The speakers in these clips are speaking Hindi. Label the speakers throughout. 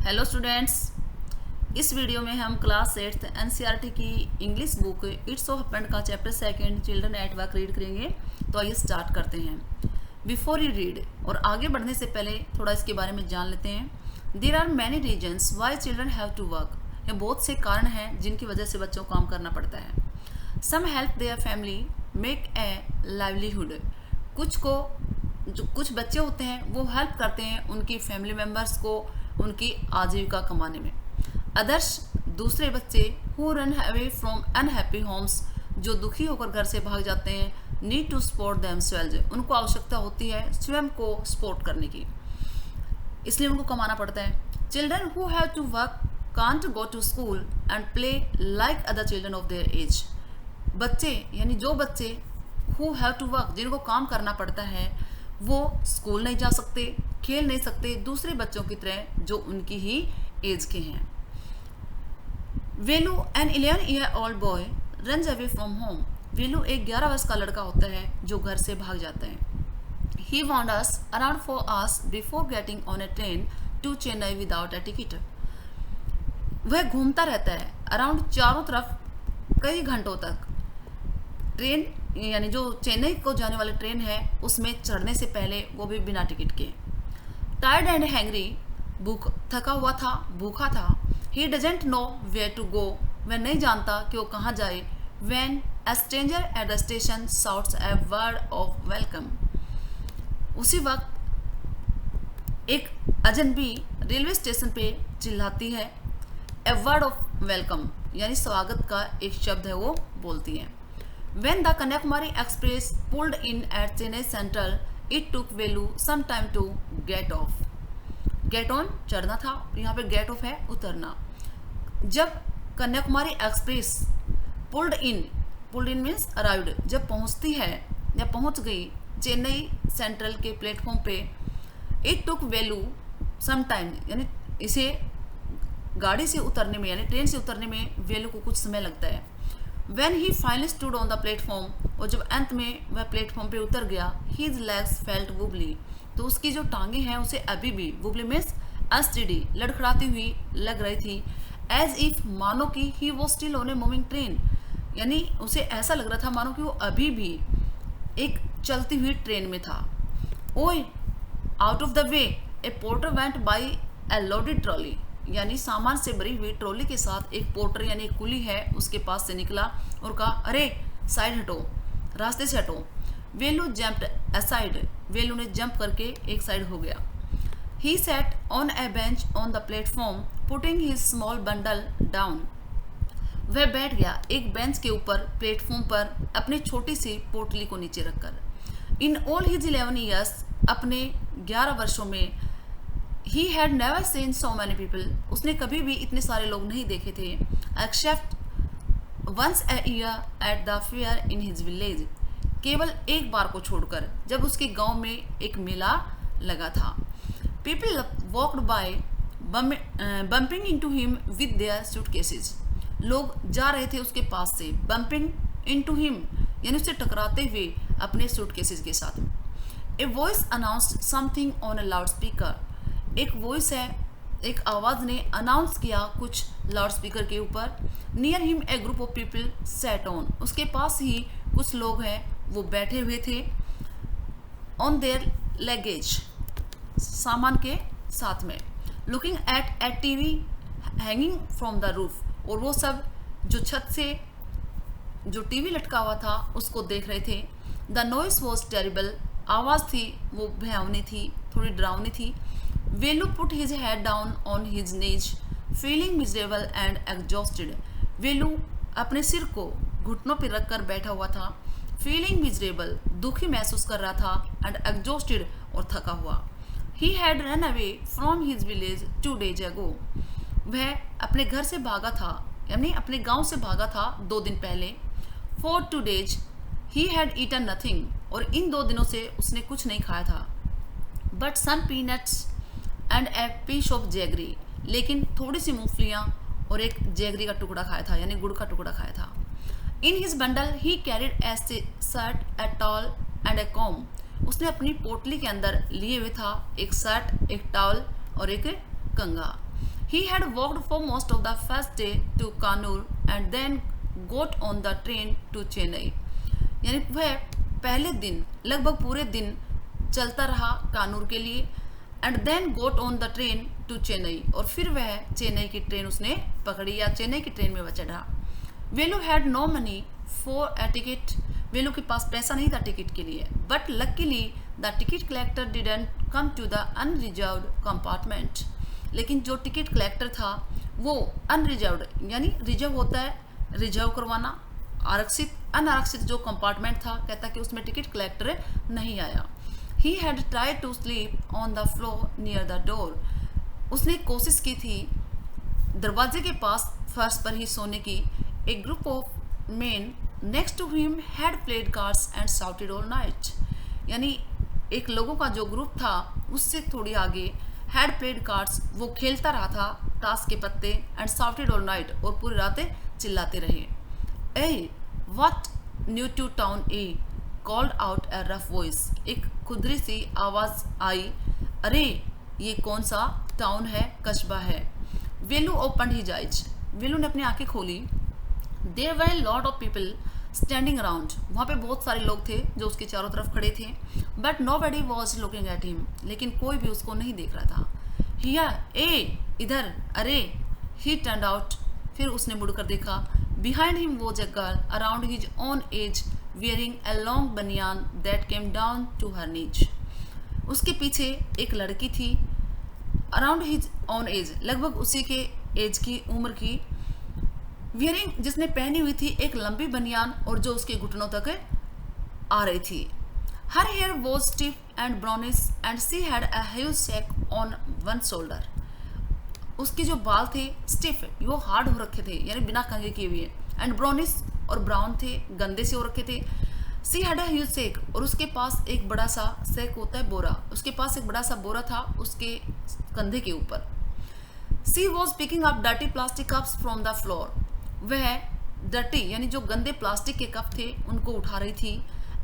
Speaker 1: हेलो स्टूडेंट्स, इस वीडियो में हम क्लास 8th एनसीईआरटी की English book it's of happened का chapter 2 children at work read करेंगे। तो आइए स्टार्ट करते हैं। बिफोर यू रीड, और आगे बढ़ने से पहले थोड़ा इसके बारे में जान लेते हैं। There are many reasons why children have to work. ये बहुत से कारण हैं जिनकी वजह से बच्चों को काम करना पड़ता है। Some help their family make a livelihood. कुछ बच्चे होते हैं वो हेल्प करते हैं उनकी फैमिली मेम्बर्स को उनकी आजीविका कमाने में। अदर्स, दूसरे बच्चे who run away from unhappy homes, जो दुखी होकर घर से भाग जाते हैं, नीड टू सपोर्ट देमसेल्व्स, उनको आवश्यकता होती है स्वयं को सपोर्ट करने की, इसलिए उनको कमाना पड़ता है। Children who have to work can't go to school and play like other children of their age. बच्चे यानी जो बच्चे हु हैव टू वर्क, जिनको काम करना पड़ता है, वो स्कूल नहीं जा सकते, खेल नहीं सकते दूसरे बच्चों की तरह जो उनकी ही एज के हैं। Velu, an 11-year-old boy runs away from home. Velu एक 11 वर्ष का लड़का होता है जो घर से भाग जाता है। He wanders around 4 hours before getting on a train to Chennai without a ticket. वह घूमता रहता है अराउंड चारों तरफ कई घंटों तक। ट्रेन यानी जो चेन्नई को जाने वाली ट्रेन है उसमें चढ़ने से पहले, वो भी बिना टिकट के। टायर्ड एंड हैंग्री, थका हुआ था, भूखा था। He doesn't know where to go, वह नहीं जानता कि वो कहाँ जाए। When a stranger at the station shouts a word of welcome, उसी वक्त एक अजनबी रेलवे स्टेशन पे चिल्लाती है। ए वर्ड ऑफ वेलकम यानी स्वागत का एक शब्द है, वो बोलती है। When the Kanyakumari Express pulled in at Chennai Central, it took Velu some time to get off. Get on चढ़ना था, यहाँ पे get off है उतरना। जब Kanyakumari express pulled in means arrived, जब पहुँचती है या पहुँच गई चेन्नई सेंट्रल के प्लेटफॉर्म पे, it took Velu some time यानी इसे गाड़ी से उतरने में यानी ट्रेन से उतरने में वेलू को कुछ समय लगता है। When he finally stood on the platform, और जब अंत में वह प्लेटफॉर्म पे उतर गया, his legs felt wobbly, तो उसकी जो टांगे हैं उसे अभी भी, wobbly means unsteady, लड़खड़ाती हुई लग रही थी। As if, मानो कि he was still on a moving train, यानी उसे ऐसा लग रहा था मानो कि वो अभी भी एक चलती हुई ट्रेन में था। ओए, out of the way, a porter went by a loaded trolley, यानी सामान से भरी हुई ट्रॉली के साथ एक पोर्टर यानी एक कुली है उसके पास से निकला और कहा, अरे साइड हटो, रास्ते से हटो। वेलू जंप्ड असाइड, वेलू ने जंप करके एक साइड हो गया। He sat on A bench on the platform putting his small bundle down, वह बैठ गया एक बेंच के ऊपर प्लेटफॉर्म पर अपनी छोटी सी पोटली को नीचे रखकर। इन ऑल हिज 11 years, अपने 11 वर्षों में, He had never seen so many people, उसने कभी भी इतने सारे लोग नहीं देखे थे। Except once a year at the fair in his village, केवल एक बार को छोड़कर जब उसके गांव में एक मेला लगा था। People walked by bumping into him with their suitcases, लोग जा रहे थे उसके पास से, bumping into him यानी उससे टकराते हुए अपने सूटकेसेस के साथ। A voice announced something on a loudspeaker, एक वॉइस है, एक आवाज़ ने अनाउंस किया कुछ लाउड स्पीकर के ऊपर। Near him a group of people sat on, उसके पास ही कुछ लोग हैं वो बैठे हुए थे। ऑन देयर लगेज, सामान के साथ में। Looking at A TV hanging from the roof, और वो सब जो छत से जो टीवी लटका हुआ था उसको देख रहे थे। द नॉइस वॉज टेरिबल, आवाज़ थी वो भयावनी थी, थोड़ी डरावनी थी। Velu put his head down on his knees feeling miserable and exhausted, Velu अपने सिर को घुटनों पर रखकर बैठा हुआ था। फीलिंग मिजरेबल, दुखी महसूस कर रहा था, एंड एग्जॉस्टेड और थका हुआ। He had run away from his village 2 days ago, वह अपने घर से भागा था यानी अपने गांव से भागा था 2 दिन पहले। For 2 days he had eaten nothing, और इन 2 दिनों से उसने कुछ नहीं खाया था। But some peanuts and a piece of jaggery, लेकिन थोड़ी सी मूंगफलियाँ और एक जैगरी का टुकड़ा खाया था यानी गुड़ का टुकड़ा खाया था। In his bundle he carried A shirt, a tall and A com, उसने अपनी पोटली के अंदर लिए हुए था एक शर्ट, एक टॉल और एक कंघा। He had walked for most of the first day to Kannur and then got on the train to Chennai. यानी वह पहले दिन लगभग पूरे दिन चलता रहा कानूर के लिए and then got on the train to Chennai, और फिर वह चेन्नई की ट्रेन उसने पकड़ी या चेन्नई की ट्रेन में वह चढ़ा. Velu had no money for a ticket. Velu के पास पैसा नहीं था टिकट के लिए, but luckily the ticket collector didn't come to the unreserved compartment. लेकिन जो टिकट कलेक्टर था वो अनरिजर्व्ड यानी रिजर्व होता है रिजर्व करवाना, आरक्षित अनारक्षित जो कंपार्टमेंट था कहता कि उसमें टिकट कलेक्टर नहीं आया. He had tried to sleep on the floor near the door. उसने कोशिश की थी दरवाजे के पास फर्श पर ही सोने की. A group of men next to him had played cards and shouted all night. यानी एक लोगों का जो ग्रुप था उससे थोड़ी आगे हैड प्लेड कार्ड्स, वो खेलता रहा था ताश के पत्ते, एंड शाउटेड ऑल नाइट, और पूरी रातें चिल्लाते रहे. A what new to town a called out a rough voice. एक खुदरी सी आवाज़ आई, अरे ये कौन सा टाउन है, कस्बा है. Velu open his eyes. Velu ने अपनी आंखें खोली. There were lot of people standing around. वहाँ पे बहुत सारे लोग थे जो उसके चारों तरफ खड़े थे. But nobody was looking at him. लेकिन कोई भी उसको नहीं देख रहा था. हियर ए इधर, अरे. He turn out. फिर उसने मुड़कर देखा. Behind him was a girl around his own age wearing a long banian that came down to her knees. उसके पीछे एक लड़की थी अराउंड हिज ओन एज, लगभग उसी के एज की उम्र की. वियरिंग जिसने पहनी हुई थी एक लंबी बनियान और जो उसके घुटनों तक आ रही थी. Her hair was stiff and brownish and she had a huge sack on one shoulder. उसके जो बाल थे स्टिफ, वो हार्ड हो रखे थे यानी बिना कंघे किए हुए, एंड ब्राउनिश और ब्राउन थे, गंदे से हो रखे थे. She had a huge sack, और उसके पास एक बड़ा सा सैक होता है बोरा, उसके पास एक बड़ा सा बोरा था उसके कंधे के ऊपर. She was picking up dirty plastic cups from the floor. वह डर्टी यानी जो गंदे प्लास्टिक के कप थे उनको उठा रही थी,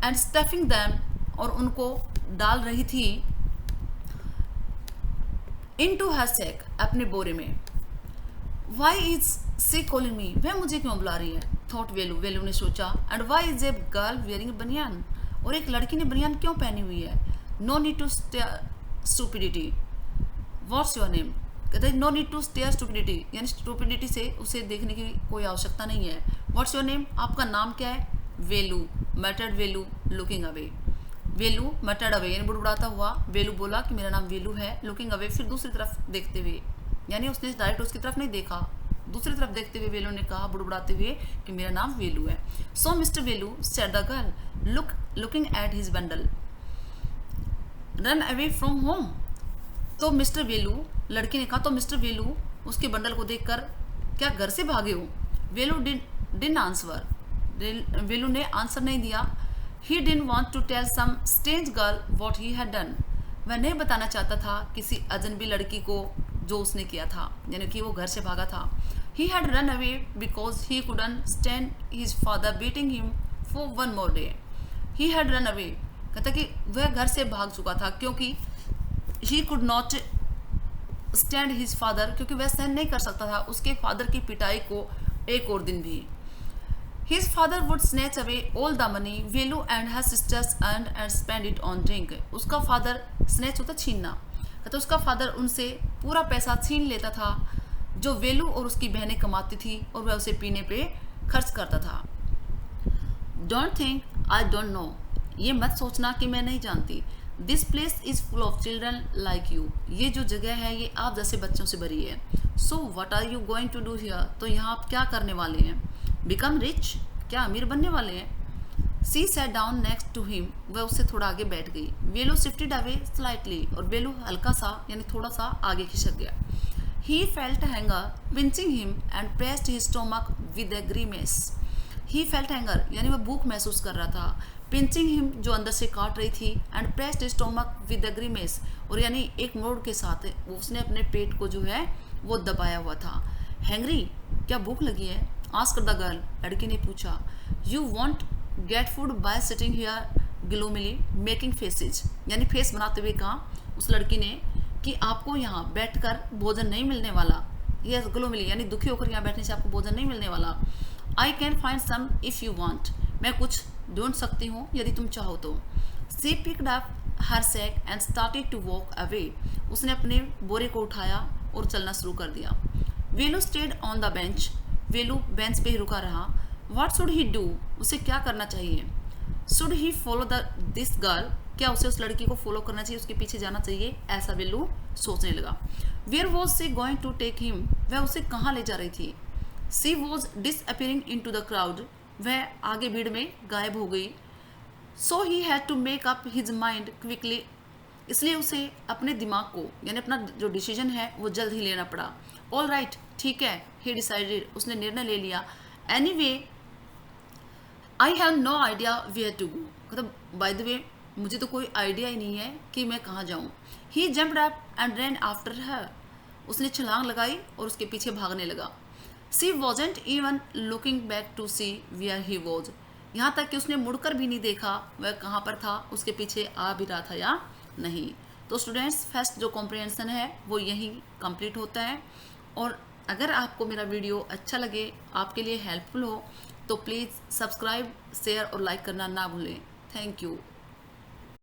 Speaker 1: एंड स्टफिंग दैम, और उनको डाल रही थी इनटू हर सैक, अपने बोरे में. Why is she calling me. वह मुझे क्यों बुला रही है, थॉट वेलू. वेलू ने सोचा. And why is a girl wearing banian. और एक लड़की ने बनियान क्यों पहनी हुई है. No need to stupidity. What's your name. कहते हैं no need to stare stupidity, यानी स्टूपिडिटी से उसे देखने की कोई आवश्यकता नहीं है. What's your name. आपका नाम क्या है. Velu. Muttered Velu looking away. Velu muttered away यानी बुड़बुड़ाता हुआ. वेलू बोला कि मेरा नाम वेलू है. लुकिंग अवे फिर दूसरी तरफ देखते हुए, यानी उसने डायरेक्ट उसकी तरफ नहीं देखा, दूसरी तरफ देखते हुए वेलू ने कहा बुड़बुड़ाते हुए कि मेरा नाम वेलू है. So mister Velu said the girl looking at his bundle. Run away from home. तो मिस्टर वेलू, लड़की ने कहा, तो मिस्टर वेलू उसके बंडल को देखकर क्या घर से भागे हो. वेलू डिडंट आंसर. वेलू ने आंसर नहीं दिया. He didn't want to tell some strange girl what he had done. वह नहीं बताना चाहता था किसी अजनबी लड़की को जो उसने किया था, यानी कि वो घर से भागा था. He had run away because he couldn't stand his father beating him for one more day. He had run away, कहता कि वह घर से भाग चुका था क्योंकि he could not stand his father, क्योंकि वह सहन नहीं कर सकता था उसके फादर की पिटाई को एक और दिन भी. His father would snatch away all the money Velu and her sisters earned and spend it on drink. उसका फादर, स्नैच होता छीनना, कहता उसका फादर उनसे पूरा पैसा छीन लेता था जो वेलू और उसकी बहनें कमाती थी और वह उसे पीने पे खर्च करता था. Don't think I don't know. ये मत सोचना कि मैं नहीं जानती. This place is full of children like you. ये जो जगह है ये आप जैसे बच्चों से भरी है. So what are you going to do here. तो यहाँ आप क्या करने वाले हैं. बिकम रिच, क्या अमीर बनने वाले हैं. She sat down next to him. वह उससे थोड़ा आगे बैठ गई. वेलू शिफ्टेड अवे स्लाइटली, और वेलू हल्का सा यानी थोड़ा सा आगे खिसक गया. He felt hunger pinching him and pressed his stomach with a grimace. He felt hunger यानी वह भूख महसूस कर रहा था. पिंचिंग हिम जो अंदर से काट रही थी, and pressed stomach with the grimace, और यानी एक मोड़ के साथ उसने अपने पेट को जो है वो दबाया हुआ था. हैंग्री, क्या भूख लगी है. आस्क द गर्ल, लड़की ने पूछा. You want get food by sitting here gloomily making faces, यानी फेस बनाते हुए कहा उस लड़की ने कि आपको यहाँ बैठकर भोजन नहीं मिलने वाला. यस ग्लोमली यानी दुखी होकर यहाँ बैठने से आपको भोजन नहीं मिलने वाला। I can find some if you want, मैं कुछ ढूंढ सकती हूँ यदि तुम चाहो तो। She picked up her sack and started to walk away, उसने अपने बोरे को उठाया और चलना शुरू कर दिया। Velu stayed on the bench, Velu bench पे ही रुका रहा। व्हाट शुड ही डू, उसे क्या करना चाहिए। Should he follow this girl, क्या उसे उस लड़की को फॉलो करना चाहिए, उसके पीछे जाना चाहिए, ऐसा वेलू सोचने लगा। Where was she going to take him, वह उसे कहाँ ले जा रही थी। She was disappearing into the crowd, वह आगे भीड़ में गायब हो गई। So he had to make up his mind quickly, इसलिए उसे अपने दिमाग को यानी अपना जो डिसीजन है वो जल्द ही लेना पड़ा। ऑल राइट, ठीक है, ही डिसाइडेड, उसने निर्णय ले लिया। Anyway I have no idea where to go, मतलब बाय द वे मुझे तो कोई आइडिया ही नहीं है कि मैं कहाँ जाऊँ। He jumped up and ran after her, उसने छलांग लगाई और उसके पीछे भागने लगा। She wasn't even looking back to see where he was, यहाँ तक कि उसने मुड़कर भी नहीं देखा वह कहाँ पर था, उसके पीछे आ भी रहा था या नहीं। तो स्टूडेंट्स फर्स्ट जो कॉम्प्रिहेंशन है वो यहीं कंप्लीट होता है। और अगर आपको मेरा वीडियो अच्छा लगे, आपके लिए हेल्पफुल हो, तो प्लीज़ सब्सक्राइब, शेयर और लाइक करना ना भूलें। Thank you.